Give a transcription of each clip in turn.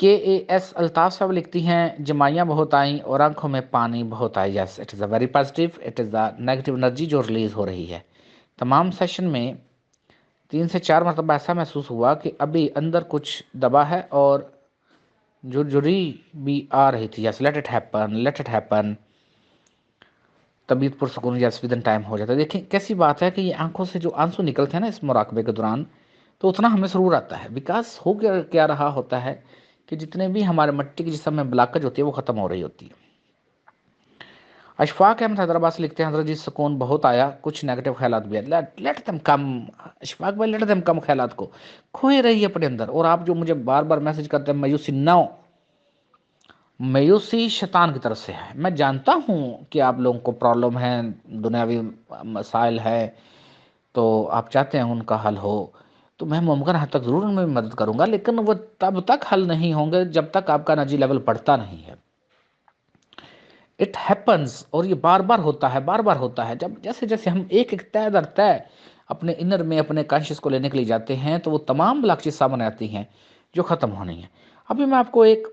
KAS Altaf صاحب لکھتی ہیں جمائیاں بہت آئیں اور آنکھوں میں پانی بہت آئی. Yes it is a very positive. It is the negative energy جو ریلیز ہو رہی ہے. تمام سیشن میں 3 سے 4 مرتبہ ایسا محسوس ہوا کہ ابھی اندر کچھ دبا ہے اور جھرجھری بھی آ رہی تھی. Yes let it happen, late it happen. طبیعت پرسکون یس ود ان ٹائم ہو جاتا ہے. دیکھیں کیسی بات ہے کہ یہ آنکھوں سے جو آنسو نکلتے ہیں نا اس مراقبے کے دوران, تو اتنا ہمیں سرور آتا ہے. بیکاز ہو کیا رہا ہوتا ہے کہ جتنے بھی ہمارے مٹی کے جسم میں بلاکج ہوتی ہے وہ ختم ہو رہی ہوتی ہے. اشفاق احمد حیدرآباد سے لکھتے ہیں حضرت جی سکون بہت آیا, کچھ نیگیٹو خیالات بھی آئے. لیٹ دم کم. اشفاق بھائی لیٹ دم کم, خیالات کو کھوئے رہیے اپنے اندر. اور آپ جو مجھے بار بار میسج کرتے ہیں مایوسی نہ ہو, مایوسی شیطان کی طرف سے ہے. میں جانتا ہوں کہ آپ لوگوں کو پرابلم ہے, دنیاوی مسائل ہے, تو آپ چاہتے ہیں ان کا حل ہو, تو میں ممکن حد تک ضرور ان میں مدد کروں گا, لیکن وہ تب تک حل نہیں ہوں گے جب تک آپ کا انرجی لیول بڑھتا نہیں ہے. اٹ ہیپنز, اور یہ بار بار ہوتا ہے, بار بار ہوتا ہے. جب جیسے جیسے ہم ایک ایک طے در طے اپنے انر میں اپنے کانشیس کو لینے کے لیے جاتے ہیں, تو وہ تمام بلاک چیز سامنے آتی ہیں جو ختم ہونی ہے. ابھی میں آپ کو ایک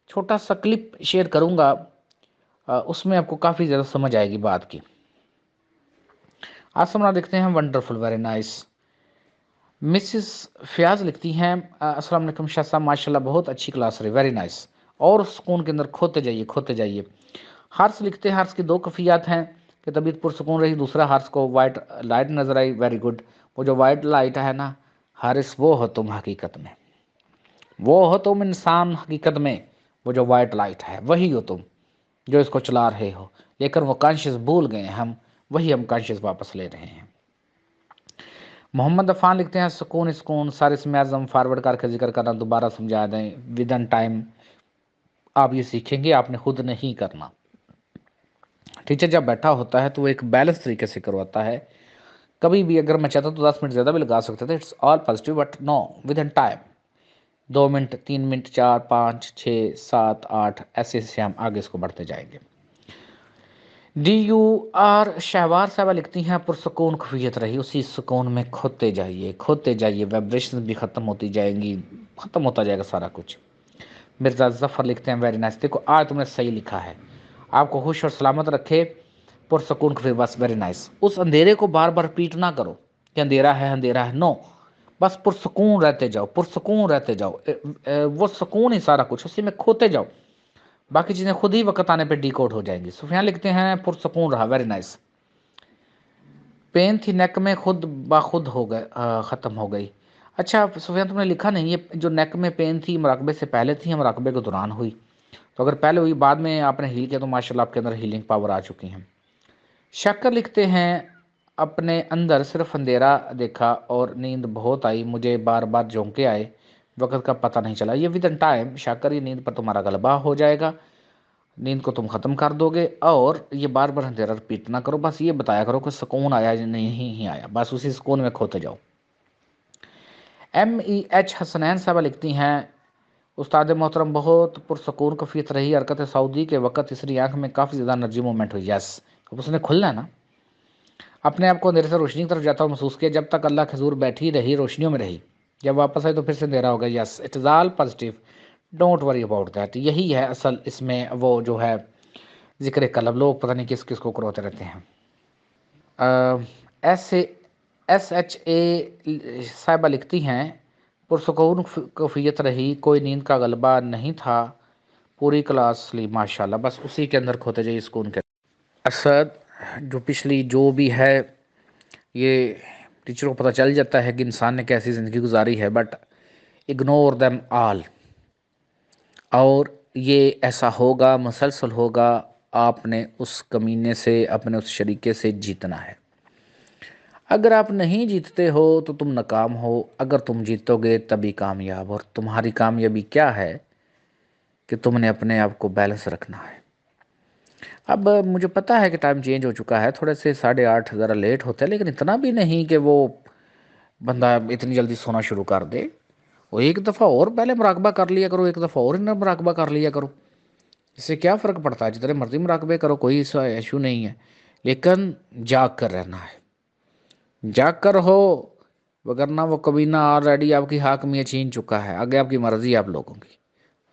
چھوٹا سا کلپ شیئر کروں گا, اس میں آپ کو کافی زیادہ سمجھ آئے گی بات کی. آج سمنا دیکھتے ہیں. Wonderful, very nice. Mrs Fayaz لکھتی ہیں السلام علیکم شاہ صاحب, ماشاء اللہ بہت اچھی کلاس رہی, ویری نائس. اور سکون کے اندر کھوتے جائیے, کھوتے جائیے. ہارس لکھتے ہیں ہارس کی 2 کفیات ہیں کہ طبیعت پرسکون رہی, دوسرا ہارس کو وائٹ لائٹ نظر آئی, ویری گڈ. وہ جو وائٹ لائٹ ہے نا ہارس, وہ ہو تم حقیقت میں, وہ ہو تم انسان حقیقت میں. وہ جو وائٹ لائٹ ہے وہی ہو تم جو اس کو چلا رہے ہو, لیکن وہ کانشیس بھول گئے ہم, وہی ہم کانشیس واپس لے رہے ہیں. محمد عفان لکھتے ہیں سکون سکون, سارے اسم اعظم فارورڈ کر کے ذکر کرنا دوبارہ سمجھا دیں ود ان ٹائم. آپ یہ سیکھیں گے, آپ نے خود نہیں کرنا. ٹیچر جب بیٹھا ہوتا ہے تو وہ ایک بیلنس طریقے سے کرواتا ہے. کبھی بھی اگر میں چاہتا تو 10 منٹ زیادہ بھی لگا سکتے تھے, it's all positive, but no, within time. 2 minute, 3 minute, 4, 5, 6, 7, 8 ایسے سے ہم آگے اس کو بڑھتے جائیں گے. DUR شہوار صاحبہ لکھتی ہیں پرسکون خفیت رہی, اسی سکون میں کھوتے جائیے, کھوتے جائیے. وائبریشن بھی ختم ہوتی جائیں گی, ختم ہوتا جائے گا سارا کچھ. مرزا ظفر لکھتے ہیں ویری نائس. دیکھو آج تم نے صحیح لکھا ہے, آپ کو خوش اور سلامت رکھے, پرسکون خفیت, بس ویری نائس. اس اندھیرے کو بار بار ریپیٹ نہ کرو کہ اندھیرا ہے اندھیرا ہے, نو, بس پرسکون رہتے جاؤ, پرسکون رہتے جاؤ. وہ سکون ہی سارا کچھ, اسی میں کھوتے جاؤ, باقی چیزیں خود ہی وقت آنے پہ ڈی کوڈ ہو جائیں گی. سفیان لکھتے ہیں پرسکون رہا, ویری نائس. پین تھی نیک میں خود بخود ہو گئے, ختم ہو گئی. اچھا سفیان تم نے لکھا نہیں, یہ جو نیک میں پین تھی مراقبے سے پہلے تھی یا مراقبے کے دوران ہوئی؟ تو اگر پہلے ہوئی بعد میں آپ نے ہیل کیا تو ماشاء اللہ آپ کے اندر ہیلنگ پاور آ چکی ہیں. شکر لکھتے ہیں اپنے اندر صرف اندھیرا دیکھا اور نیند بہت آئی, مجھے بار بار جھونکے آئے, وقت کا پتہ نہیں چلا. یہ ود ان ٹائم شکر, یہ نیند پر تمہارا غلبہ ہو جائے گا, نیند کو تم ختم کر دو گے. اور یہ بار بار اندھیرا ریپیٹ نہ کرو, بس یہ بتایا کرو کہ سکون آیا یا نہیں ہی آیا, بس اسی سکون میں کھوتے جاؤ. MEH حسنین صاحبہ لکھتی ہیں استاد محترم بہت پرسکون کفیت رہی, حرکت سعودی کے وقت تیسری آنکھ میں کافی زیادہ انرجی مومنٹ ہوئی. یس, اب اس نے کھلنا ہے نا, اپنے آپ کو اندھیرے سے روشنی کی طرف جاتا ہوں محسوس کیا, جب تک اللہ کے حضور بیٹھی رہی روشنیوں میں رہی, جب واپس آئی تو پھر سے اندھیرا ہو گیا. یس it is all positive, don't worry about that. یہی ہے اصل اس میں وہ جو ہے ذکر قلب, لوگ پتہ نہیں کس کس کو کروتے رہتے ہیں. SHA صاحبہ لکھتی ہیں پرسکون کفیت رہی, کوئی نیند کا غلبہ نہیں تھا, پوری کلاس لی ماشاء اللہ, بس اسی کے اندر کھوتے جائیے سکون کے. اسد جو پچھلی جو بھی ہے یہ ٹیچروں کو پتہ چل جاتا ہے کہ انسان نے کیسی زندگی گزاری ہے, بٹ اگنور دیم آل. اور یہ ایسا ہوگا, مسلسل ہوگا, آپ نے اس کمینے سے, اپنے اس شریکے سے جیتنا ہے. اگر آپ نہیں جیتتے ہو تو تم ناکام ہو, اگر تم جیتو گے تبھی کامیاب. اور تمہاری کامیابی کیا ہے کہ تم نے اپنے آپ کو بیلنس رکھنا ہے. اب مجھے پتا ہے کہ ٹائم چینج ہو چکا ہے, تھوڑے سے 8:30 ذرا لیٹ ہوتا ہے, لیکن اتنا بھی نہیں کہ وہ بندہ اتنی جلدی سونا شروع کر دے. وہ ایک دفعہ اور پہلے مراقبہ کر لیا کرو, ایک دفعہ اور مراقبہ کر لیا کرو. اس سے کیا فرق پڑتا ہے, جتنے مرضی مراقبے کرو, کوئی ایسا ایشو نہیں ہے, لیکن جاگ کر رہنا ہے, جاگ کر ہو, وگرنہ وہ کبھی نہ آلریڈی آپ کی حاکمیت چھین چکا ہے, آگے آپ کی مرضی آپ لوگوں کی.